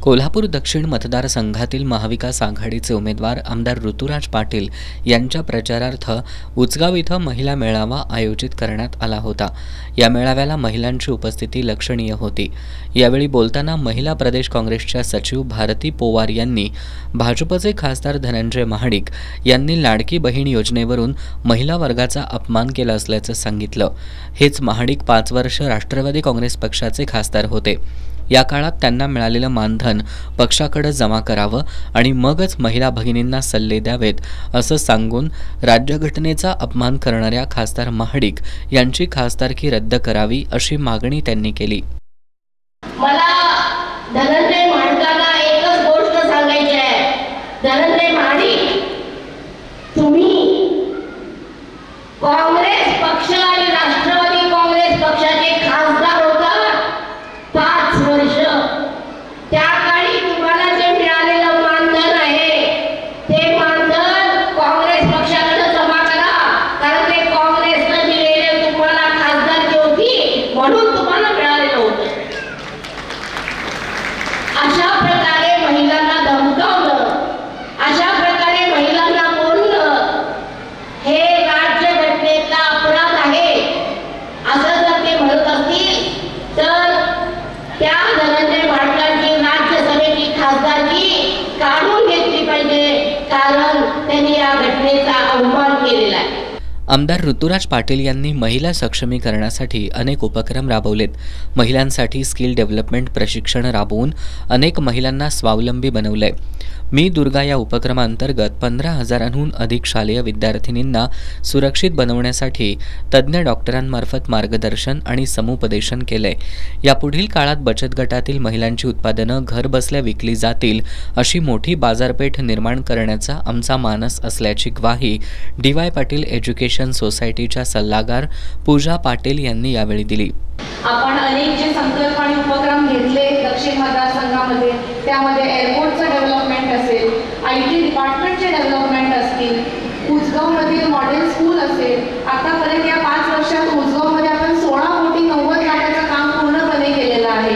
कोल्हापूर दक्षिण मतदारसंघातील महाविकास आघाडीचे उमेदवार आमदार ऋतुराज पाटील यांच्या प्रचारार्थ उचगाव इथं महिला मेळावा आयोजित करण्यात आला होता। या मेळाव्याला महिलांची उपस्थिती लक्षणीय होती। यावेळी बोलताना महिला प्रदेश काँग्रेसच्या सचिव भारती पोवार यांनी भाजपचे खासदार धनंजय महाडिक यांनी लाडकी बहीण योजनेवरून महिला वर्गाचा अपमान केला असल्याचं सांगितलं। हेच महाडिक 5 वर्ष राष्ट्रवादी काँग्रेस पक्षाचे खासदार होते। या काळात त्यांना मिळालेलं मानधन पक्षाकडे जमा करावं आणि मगच महिला भगिनींना सल्ले द्यावेत असं सांगून राज्यघटनेचा अपमान करणाऱ्या खासदार महाडिक यांची खासदारकी रद्द करावी अशी मागणी त्यांनी केली। मला धनंजय महाडिकांना एकच गोष्ट सांगायची आहे। धनंजय महाडिक, तुम्ही काँग्रेस पक्ष आणि राष्ट्रवादी काँग्रेस पक्षाचे खासदार होता 5 वर्ष। त्या काळी तुम्हाला जे मिळालेलं मानधन आहे ते मानधन काँग्रेस पक्षाकडे जमा करा, कारण ते काँग्रेसने दिलेले तुम्हाला खासदारकी होती म्हणून तुम्हाला मिळालेलं होतं। अशा प्रकारे महिलांना धमकावलं, अशा प्रकारे महिलांना बोलणं हे राज्यघटनेचा अपराध आहे असं जर ते म्हणत असतील तर त्या धनंजय महाडिकांची राज्यसभेची खासदारकी काढून घेतली पाहिजे, कारण त्यांनी या घटनेचा अवमान केलेला आहे। आमदार ऋतुराज पाटील यांनी महिला सक्षमीकरणासाठी अनेक उपक्रम राबवलेत। महिलांसाठी स्किल डेव्हलपमेंट प्रशिक्षण राबवून अनेक महिलांना स्वावलंबी बनवलंय। मी दुर्गा या उपक्रमांतर्गत 15,000हून अधिक शालेय विद्यार्थिनींना सुरक्षित बनवण्यासाठी तज्ज्ञ डॉक्टरांमार्फत मार्गदर्शन आणि समुपदेशन केलंय। यापुढील काळात बचत गटातील महिलांची उत्पादनं घर बसल्या विकली जातील अशी मोठी बाजारपेठ निर्माण करण्याचा आमचा मानस असल्याची ग्वाही डी.वाय. पाटील एज्युकेशन सोसायटीच्या सल्लागार पूजा पाटील यांनी यावेळी दिली। आपण अनेक जे संकल्प आणि उपक्रम घेतले दक्षिण मतदारसंघामध्ये, त्यामध्ये एअरपोर्टचं डेव्हलपमेंट असेल, IT डिपार्टमेंटचे डेव्हलपमेंट असतील, उचगावमधील मॉडेल स्कूल असेल। आतापर्यंत या 5 वर्षात उचगावमध्ये आपण 16,90,00,000 काम पूर्णपणे केलेलं आहे।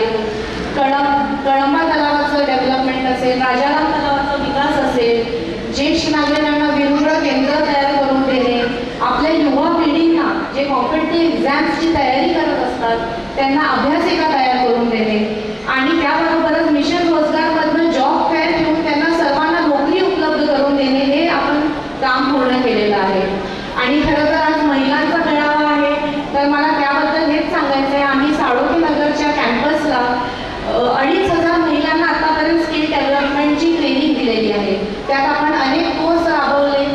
कळंबा तलावाचं डेव्हलपमेंट असेल, राजाराम तलावाचा विकास असेल, ज्येष्ठ नागरिकांना विरुद्ध केंद्र तयार करून देणे, आपल्या युवा पिढींना जे कॉम्पिटिटिव्ह एक्झाम्सची तयारी करत असतात त्यांना अभ्यासिका तयार करून देणे आणि त्याबरोबरच मिशन रोजगारमधून जॉब फेअर घेऊन त्यांना सर्वांना नोकरी उपलब्ध करून देणे हे आपण काम पूर्ण केलेलं आहे। आणि खरं तर आज महिलांचा मेळावा आहे तर मला त्याबद्दल हेच सांगायचं आहे। आम्ही साळोखे नगरच्या कॅम्पसला 2,500 महिलांना आतापर्यंत स्किल डेव्हलपमेंटची ट्रेनिंग दिलेली आहे। त्यात आपण अनेक कोर्स राबवले,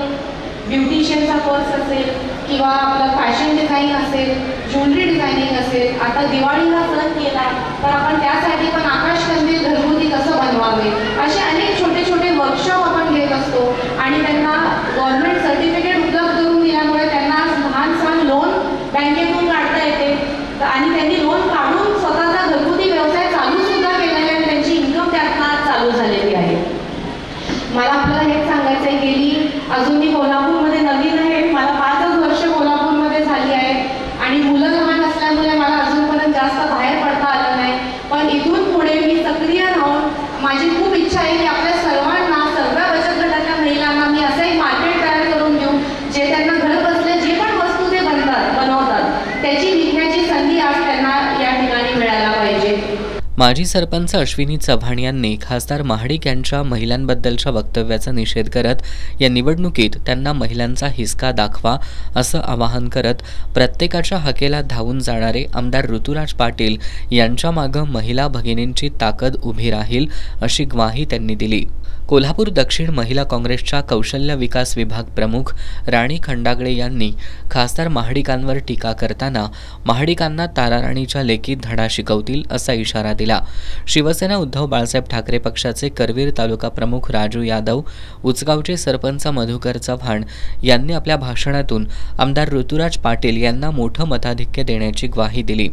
ब्युटिशियनचा कोर्स असेल किंवा आपलं फॅशन डिझाईन असेल, ज्वेलरी डिझायनिंग असेल। आता दिवाळीला सण केला तर आपण त्यासाठी पण आकाशकंदील घरगुती कसं बनवावे असे अनेक छोटे छोटे वर्कशॉप आपण घेत असतो आणि त्यांना गव्हर्नमेंट सर्टिफिकेट उपलब्ध करून दिल्यामुळे त्यांना आज लहान लोन बँकेतून काढता येते आणि त्यांनी लोन काढून स्वतःचा घरगुती व्यवसाय चालू सुद्धा केलेला आहे, त्यांची इन्कम त्यातनं चालू झालेली आहे। मला आपल्याला हेच सांगायचं आहे, गेली अजून मी कोल्हापूरमध्ये नवीन आहे, मला 5 वर्ष कोल्हापूरमध्ये झाली आहे आणि मुलं लहान असल्यामुळे मला अजूनपर्यंत जास्त बाहेर पडता आलं नाही। पण इथून पुढे मी सक्रिय राहून माझी खूप इच्छा आहे की आपल्या सर्वांना, सर्व बचत गटाच्या महिलांना मी असं एक मार्केट तयार करून देऊ जे त्यांना घर बसल्या जे पण वस्तू ते बनवतात त्याची विकण्याची संधी आज त्यांना या ठिकाणी मिळायला पाहिजे। माजी सरपंच अश्विनी चव्हाण यांनी खासदार महाडिक यांच्या महिलांबद्दलच्या वक्तव्याचा निषेध करत या निवडणुकीत त्यांना महिलांचा हिसका दाखवा असं आवाहन करत प्रत्येकाच्या हाकेला धावून जाणारे आमदार ऋतुराज पाटील यांच्या मागं महिला भगिनींची ताकद उभी राहील अशी ग्वाही त्यांनी दिली। कोल्हापूर दक्षिण महिला काँग्रेसच्या कौशल्य विकास विभाग प्रमुख राणी खंडागळे यांनी खासदार महाडिकांवर टीका करताना महाडिकांना ताराराणीच्या लेखीत धडा शिकवतील असा इशारा दिला। शिवसेना उद्धव बाळासाहेब ठाकरे पक्षाचे करवीर तालुका प्रमुख राजू यादव, उचगावचे सरपंच मधुकर चव्हाण यांनी आपल्या भाषणातून आमदार ऋतुराज पाटील यांना मोठं मताधिक्य देण्याची ग्वाही दिली।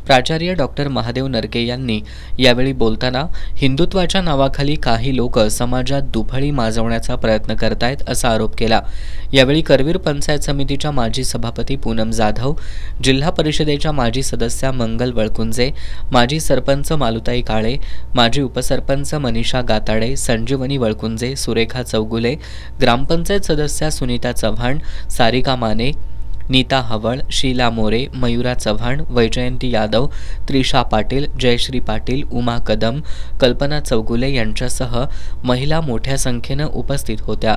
प्राचार्य डॉक्टर महादेव नरके यांनी यावेळी बोलताना हिंदुत्वाच्या नावाखाली काही लोक समाजात दुफळी माजवण्याचा प्रयत्न करतायत असा आरोप केला। यावेळी करवीर पंचायत समितीच्या माजी सभापती पूनम जाधव, जिल्हा परिषदेच्या माजी सदस्या मंगल वळकुंजे, माजी सरपंच मालुताई काळे, माजी उपसरपंच मनीषा गाताडे, संजीवनी वळकुंजे, सुरेखा चौगुले, ग्रामपंचायत सदस्या सुनीता चव्हाण, सारिका माने, नीता हवळ, शीला मोरे, मयुरा चव्हाण, वैजयंती यादव, त्रिशा पाटील, जयश्री पाटील, उमा कदम, कल्पना चौगुले यांच्यासह महिला मोठ्या संख्येनं उपस्थित होत्या।